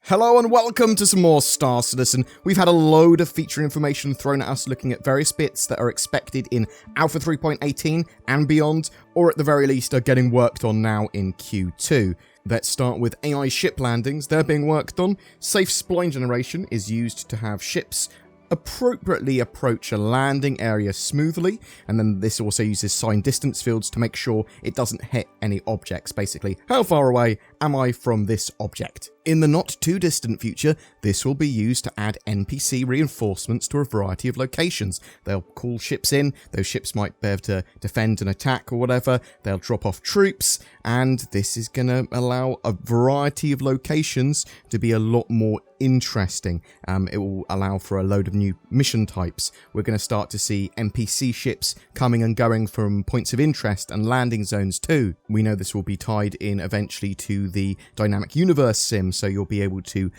Hello and welcome to some more Star Citizen. We've had a load of feature information thrown at us looking at various bits that are expected in Alpha 3.18 and beyond, or at the very least are getting worked on now in Q2. Let's start with AI ship landings. They're being worked on. Safe spline generation is used to have ships appropriately approach a landing area smoothly, and then this also uses sign distance fields to make sure it doesn't hit any objects. Basically, how far away am I from this object? In the not too distant future, this will be used to add NPC reinforcements to a variety of locations. They'll call ships in, those ships might be able to defend and attack or whatever, they'll drop off troops, and this is going to allow a variety of locations to be a lot more interesting. It will allow for a load of new mission types. We're going to start to see NPC ships coming and going from points of interest and landing zones too. We know this will be tied in eventually to the dynamic universe sim, so you'll be able to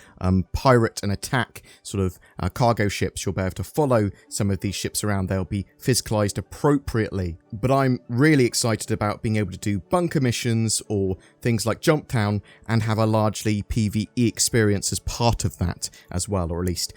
pirate and attack sort of cargo ships. You'll be able to follow some of these ships around. They'll be physicalized appropriately. But I'm really excited about being able to do bunker missions or things like Jump Town and have a largely PvE experience as part of that as well, or at least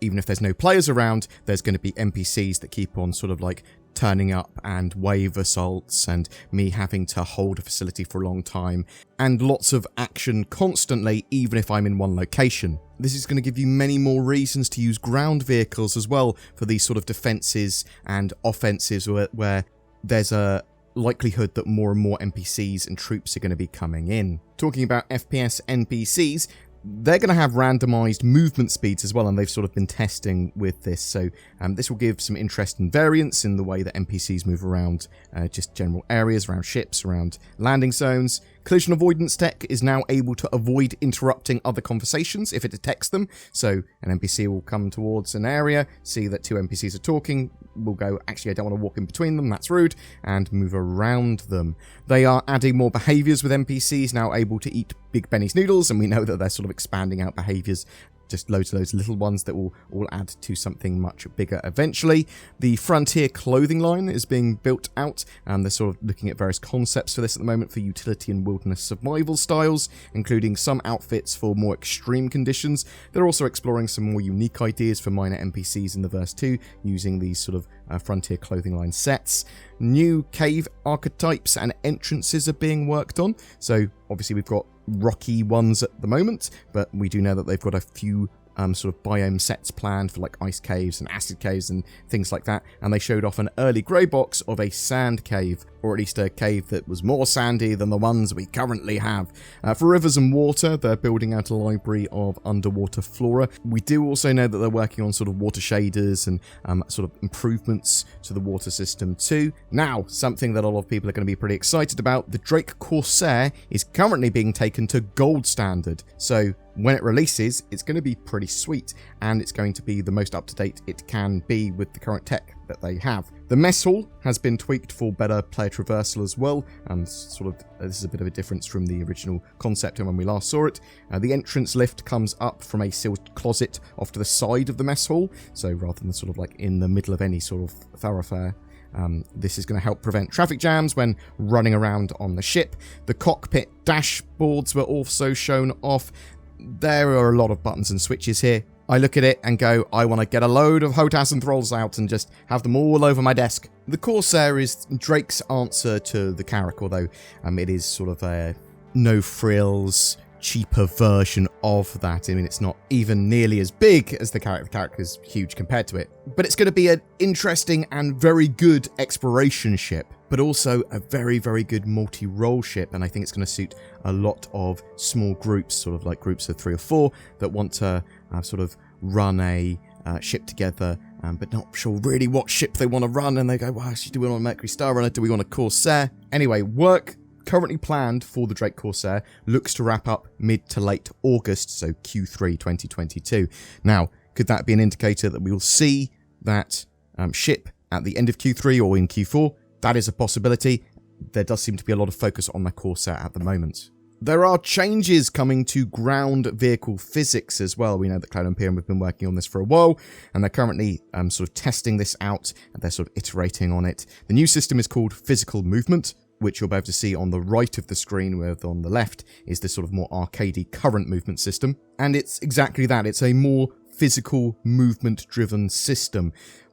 even if there's no players around, there's going to be NPCs that keep on sort of like turning up and wave assaults and me having to hold a facility for a long time and lots of action constantly, even if I'm in one location. This is going to give you many more reasons to use ground vehicles as well for these sort of defenses and offensives where there's a likelihood that more and more NPCs and troops are going to be coming in. Talking about FPS NPCs, they're going to have randomized movement speeds as well, and they've sort of been testing with this, so this will give some interest and variance in the way that NPCs move around just general areas, around ships, around landing zones. Collision avoidance tech is now able to avoid interrupting other conversations if it detects them, so an NPC will come towards an area, see that two NPCs are talking, will go, actually I don't want to walk in between them, that's rude, and move around them. They are adding more behaviours with NPCs, now able to eat Big Benny's noodles, and we know that they're sort of expanding out behaviours, just loads of those little ones that will all add to something much bigger eventually. The Frontier clothing line is being built out, and they're sort of looking at various concepts for this at the moment for utility and wilderness survival styles, including some outfits for more extreme conditions. They're also exploring some more unique ideas for minor NPCs in the verse 2, using these sort of Frontier clothing line sets. New cave archetypes and entrances are being worked on, so obviously we've got rocky ones at the moment, but we do know that they've got a few sort of biome sets planned for like ice caves and acid caves and things like that, and they showed off an early grey box of a sand cave, or at least a cave that was more sandy than the ones we currently have. For rivers and water, they're building out a library of underwater flora. We do also know that they're working on sort of water shaders and sort of improvements to the water system too. Now, something that a lot of people are going to be pretty excited about, the Drake Corsair is currently being taken to gold standard, so when it releases, it's going to be pretty sweet, and it's going to be the most up-to-date it can be with the current tech that they have. The mess hall has been tweaked for better player traversal as well, and sort of this is a bit of a difference from the original concept and when we last saw it. The entrance lift comes up from a sealed closet off to the side of the mess hall, so rather than sort of like in the middle of any sort of thoroughfare. This is going to help prevent traffic jams when running around on the ship. The cockpit dashboards were also shown off. There are a lot of buttons and switches here. I look at it and go, I want to get a load of HOTAS and thralls out and just have them all over my desk. The Corsair is Drake's answer to the Carrack, although it is sort of a no-frills, cheaper version of that. I mean, it's not even nearly as big as the Carrack. The Carrack is huge compared to it. But it's going to be an interesting and very good exploration ship, but also a very, very good multi-role ship, and I think it's going to suit a lot of small groups, sort of like groups of 3 or 4, that want to sort of run a ship together, but not sure really what ship they want to run, and they go, well, actually, do we want a Mercury Star Runner? Do we want a Corsair? Anyway, work currently planned for the Drake Corsair looks to wrap up mid to late August, so Q3 2022. Now, could that be an indicator that we will see that ship at the end of Q3 or in Q4? That is a possibility. There does seem to be a lot of focus on the Corsair at the moment. There are changes coming to ground vehicle physics as well. We know that Cloud Imperium have been working on this for a while, and they're currently sort of testing this out, and they're sort of iterating on it. The new system is called Physical Movement. which you'll be able to see on the right of the screen, where on the left is this sort of more arcadey current movement system. And it's exactly that. It's a more physical movement-driven system.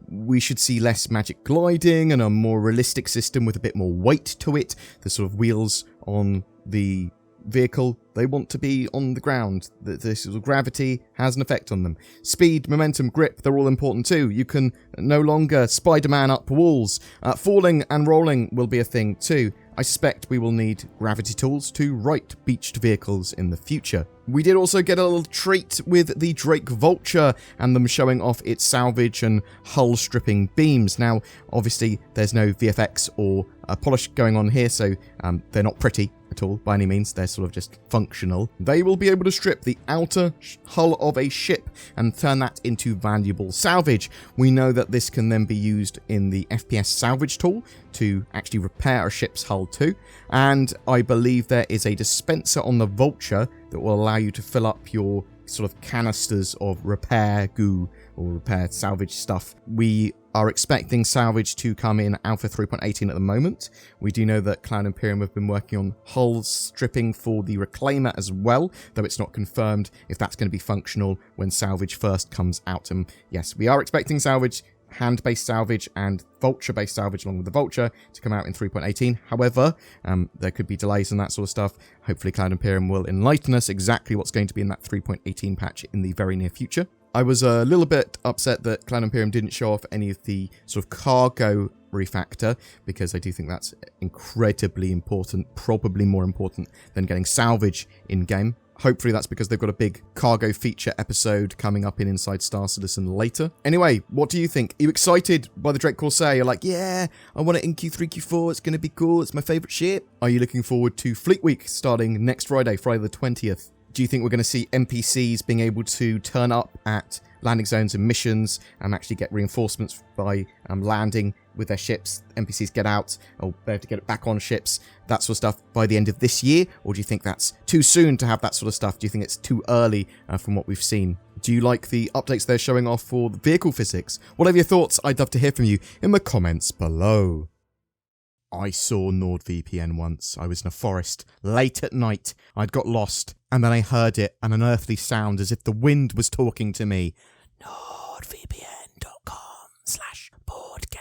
We should see less magic gliding and a more realistic system with a bit more weight to it. The sort of wheels on the vehicle, they want to be on the ground. The sort of gravity has an effect on them. Speed, momentum, grip, they're all important too. You can no longer Spider-Man up walls. Falling and rolling will be a thing too. I suspect we will need gravity tools to right beached vehicles in the future. We did also get a little treat with the Drake Vulture and them showing off its salvage and hull stripping beams. Now, obviously, there's no VFX or polish going on here, so they're not pretty at all by any means. They're sort of just functional. They will be able to strip the outer hull of a ship and turn that into valuable salvage. We know that this can then be used in the FPS salvage tool to actually repair a ship's hull too. And I believe there is a dispenser on the Vulture that will allow you to fill up your sort of canisters of repair goo or repair salvage stuff. We are expecting salvage to come in Alpha 3.18 at the moment. We do know that Cloud Imperium have been working on hull stripping for the Reclaimer as well, though it's not confirmed if that's going to be functional when salvage first comes out. And yes, we are expecting salvage, hand-based salvage and Vulture-based salvage along with the Vulture to come out in 3.18. However, there could be delays and that sort of stuff. Hopefully Cloud Imperium will enlighten us exactly what's going to be in that 3.18 patch in the very near future. I was a little bit upset that Cloud Imperium didn't show off any of the sort of cargo refactor, because I do think that's incredibly important, probably more important than getting salvage in-game. Hopefully that's because they've got a big cargo feature episode coming up in Inside Star Citizen later. Anyway, what do you think? Are you excited by the Drake Corsair? You're like, yeah, I want it in Q3, Q4, it's going to be cool, it's my favourite ship. Are you looking forward to Fleet Week starting next Friday, Friday the 20th? Do you think we're going to see NPCs being able to turn up at landing zones and missions and actually get reinforcements by landing with their ships? NPCs get out, or they have to get it back on ships, that sort of stuff by the end of this year? Or do you think that's too soon to have that sort of stuff? Do you think it's too early from what we've seen? Do you like the updates they're showing off for the vehicle physics? Whatever your thoughts, I'd love to hear from you in the comments below. I saw NordVPN once. I was in a forest, late at night. I'd got lost, and then I heard it, an unearthly sound as if the wind was talking to me. NordVPN.com/BoredGamer.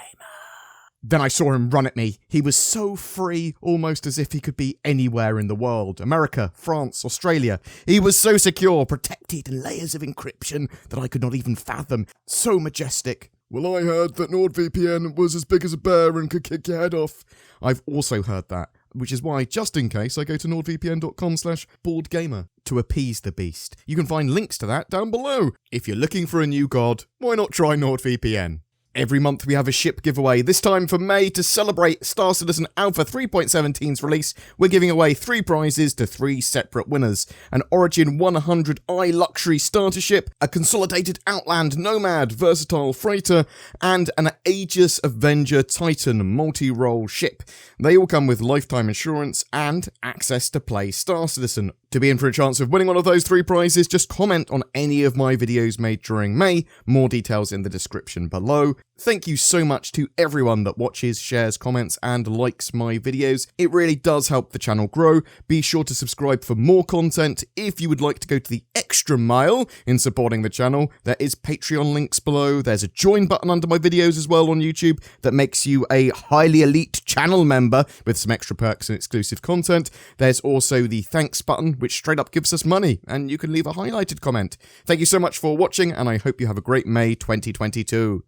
Then I saw him run at me. He was so free, almost as if he could be anywhere in the world. America, France, Australia. He was so secure, protected in layers of encryption that I could not even fathom. So majestic. Well, I heard that NordVPN was as big as a bear and could kick your head off. I've also heard that, which is why, just in case, I go to nordvpn.com/BoredGamer to appease the beast. You can find links to that down below. If you're looking for a new god, why not try NordVPN? Every month we have a ship giveaway. This time for May, to celebrate Star Citizen Alpha 3.17's release, we're giving away 3 prizes to 3 separate winners. An Origin 100i luxury starter ship, a consolidated Outland Nomad versatile freighter, and an Aegis Avenger Titan multi-role ship. They all come with lifetime insurance and access to play Star Citizen. To be in for a chance of winning one of those 3 prizes, just comment on any of my videos made during May. More details in the description below. Thank you so much to everyone that watches, shares, comments, and likes my videos. It really does help the channel grow. Be sure to subscribe for more content. If you would like to go to the extra mile in supporting the channel, there is Patreon links below. There's a join button under my videos as well on YouTube that makes you a highly elite channel member with some extra perks and exclusive content. There's also the thanks button, which straight up gives us money, and you can leave a highlighted comment. Thank you so much for watching, and I hope you have a great May 2022.